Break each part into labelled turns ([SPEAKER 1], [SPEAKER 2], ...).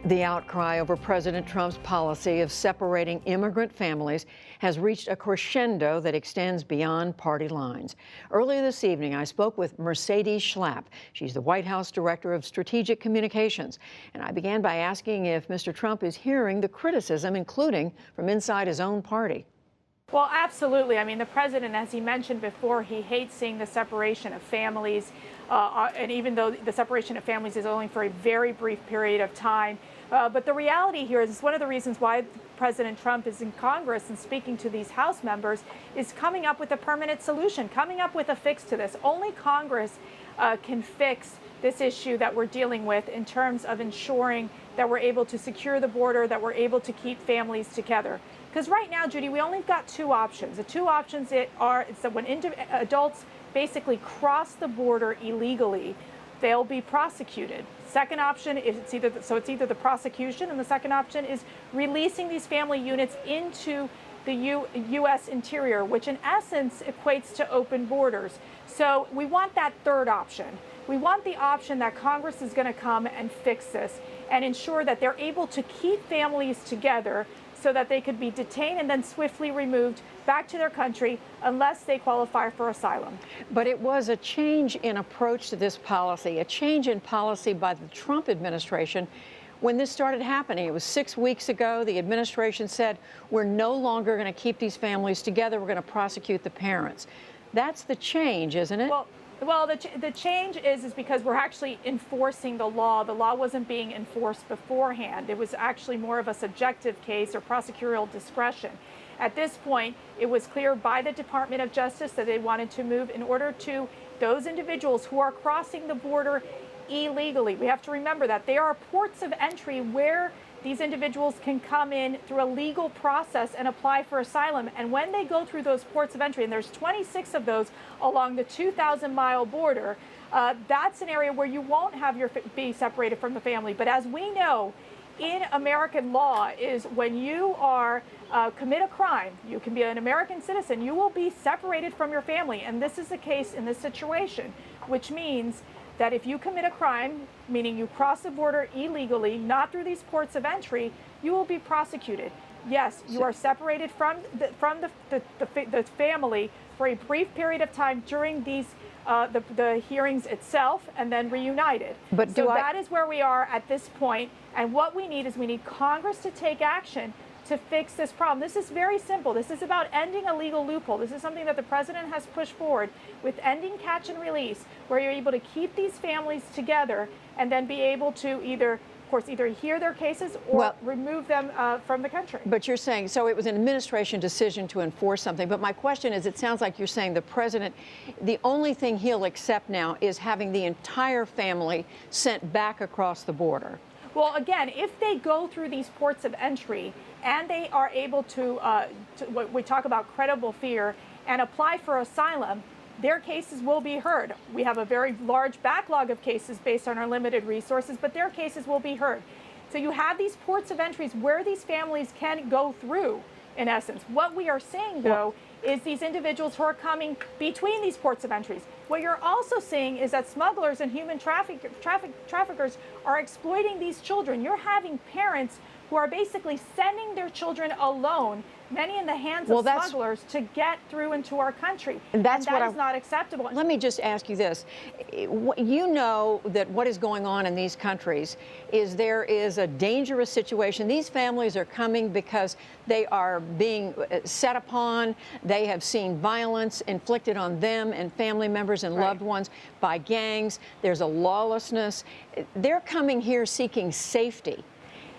[SPEAKER 1] The outcry over President Trump's policy of separating immigrant families has reached a crescendo that extends beyond party lines. Earlier this evening, I spoke with Mercedes Schlapp. She's the White House Director of Strategic Communications. And I began by asking if Mr. Trump is hearing the criticism, including from inside his own party.
[SPEAKER 2] Well, absolutely. I mean, the president, as he mentioned before, he hates seeing the separation of families. And even though the separation of families is only for a very brief period of time. But the reality here is one of the reasons why President Trump is in Congress and speaking to these House members is coming up with a permanent solution, coming up with a fix to this. Only Congress can fix this issue that we're dealing with in terms of ensuring that we're able to secure the border, that we're able to keep families together. Because right now, Judy, we only got two options. The two options is that when adults basically cross the border illegally, they'll be prosecuted. Second option is it's either the prosecution, and the second option is releasing these family units into the U.S. interior, which in essence equates to open borders. So we want that third option. We want the option that Congress is going to come and fix this and ensure that they're able to keep families together so that they could be detained and then swiftly removed back to their country unless they qualify for asylum.
[SPEAKER 1] But it was a change in approach to this policy, a change in policy by the Trump administration when this started happening. It was 6 weeks ago. The administration said, we're no longer going to keep these families together. We're going to prosecute the parents. That's the change, isn't it?
[SPEAKER 2] Well, the change is because we're actually enforcing the law. The law wasn't being enforced beforehand. It was actually more of a subjective case or prosecutorial discretion. At this point, it was clear by the Department of Justice that they wanted to move in order to those individuals who are crossing the border illegally. We have to remember that there are ports of entry where these individuals can come in through a legal process and apply for asylum. And when they go through those ports of entry, and there's 26 of those along the 2,000-mile border, that's an area where you won't have be separated from the family. But as we know, in American law is when you are commit a crime, you can be an American citizen, you will be separated from your family. And this is the case in this situation, which means that if you commit a crime, meaning you cross the border illegally, not through these ports of entry, you will be prosecuted. Yes, you are separated from the family for a brief period of time during these the hearings itself, and then reunited.
[SPEAKER 1] But
[SPEAKER 2] that is where we are at this point. And what we need is we need Congress to take action to fix this problem. This is very simple. This is about ending a legal loophole. This is something that the president has pushed forward with ending catch and release, where you're able to keep these families together and then be able to either hear their cases or remove them from the country.
[SPEAKER 1] But you're saying, so it was an administration decision to enforce something. But my question is, it sounds like you're saying the president, the only thing he'll accept now is having the entire family sent back across the border.
[SPEAKER 2] Well, again, if they go through these ports of entry and they are able to what we talk about credible fear and apply for asylum, their cases will be heard. We have a very large backlog of cases based on our limited resources, but their cases will be heard. So you have these ports of entries where these families can go through, in essence. What we are seeing, though, is these individuals who are coming between these ports of entries. What you're also seeing is that smugglers and human traffickers are exploiting these children. You're having parents who are basically sending their children alone, many in the hands of smugglers, to get through into our country. And that is not acceptable.
[SPEAKER 1] Let me just ask you this. You know that what is going on in these countries is there is a dangerous situation. These families are coming because they are being set upon. They have seen violence inflicted on them and family members and loved ones by gangs. There's a lawlessness. They're coming here seeking safety.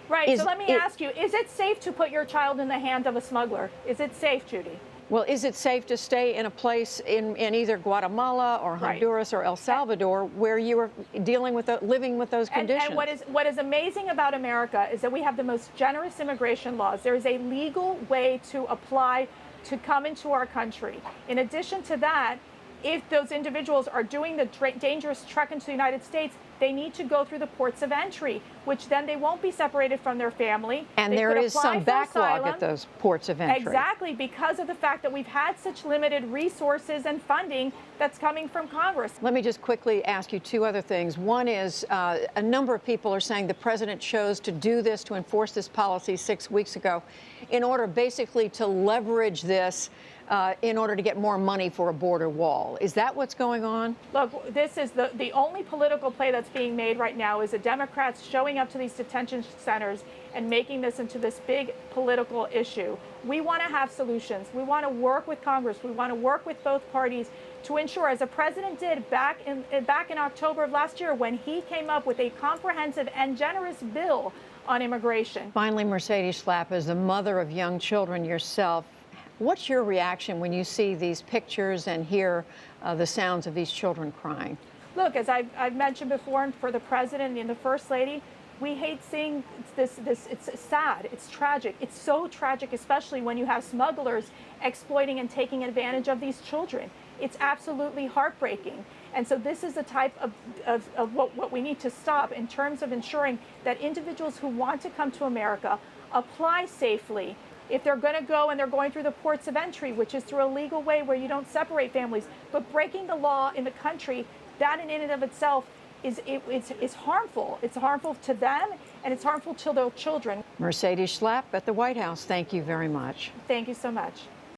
[SPEAKER 2] Right. So let me ask you, is it safe to put your child in the hand of a smuggler? Is it safe, Judy?
[SPEAKER 1] Well, is it safe to stay in a place in either Guatemala or Honduras or El Salvador where you are dealing with living with those conditions?
[SPEAKER 2] And what is amazing about America is that we have the most generous immigration laws. There is a legal way to apply to come into our country. In addition to that, if those individuals are doing the dangerous trek into the United States, they need to go through the ports of entry, which then they won't be separated from their family.
[SPEAKER 1] And
[SPEAKER 2] They
[SPEAKER 1] there
[SPEAKER 2] could
[SPEAKER 1] is
[SPEAKER 2] apply
[SPEAKER 1] some
[SPEAKER 2] for
[SPEAKER 1] backlog
[SPEAKER 2] asylum.
[SPEAKER 1] at those ports of entry.
[SPEAKER 2] Exactly, because of the fact that we've had such limited resources and funding that's coming from Congress.
[SPEAKER 1] Let me just quickly ask you two other things. One is a number of people are saying the president chose to do this, to enforce this policy 6 weeks ago, in order basically to leverage this in order to get more money for a border wall. Is that what's going on?
[SPEAKER 2] Look, this is the only political play that's being made right now is the Democrats showing up to these detention centers and making this into this big political issue. We want to have solutions. We want to work with Congress. We want to work with both parties to ensure, as the president did back in October of last year when he came up with a comprehensive and generous bill on immigration.
[SPEAKER 1] Finally, Mercedes Schlapp, as the mother of young children yourself, what's your reaction when you see these pictures and hear the sounds of these children crying?
[SPEAKER 2] Look, as I've mentioned before, and for the president and the first lady, we hate seeing this. It's sad. It's tragic. It's so tragic, especially when you have smugglers exploiting and taking advantage of these children. It's absolutely heartbreaking. And so this is the type of what we need to stop in terms of ensuring that individuals who want to come to America apply safely. If they're going to go and they're going through the ports of entry, which is through a legal way where you don't separate families, but breaking the law in the country, that in and of itself is harmful. It's harmful to them and it's harmful to their children.
[SPEAKER 1] Mercedes Schlapp at the White House, thank you very much.
[SPEAKER 2] Thank you so much.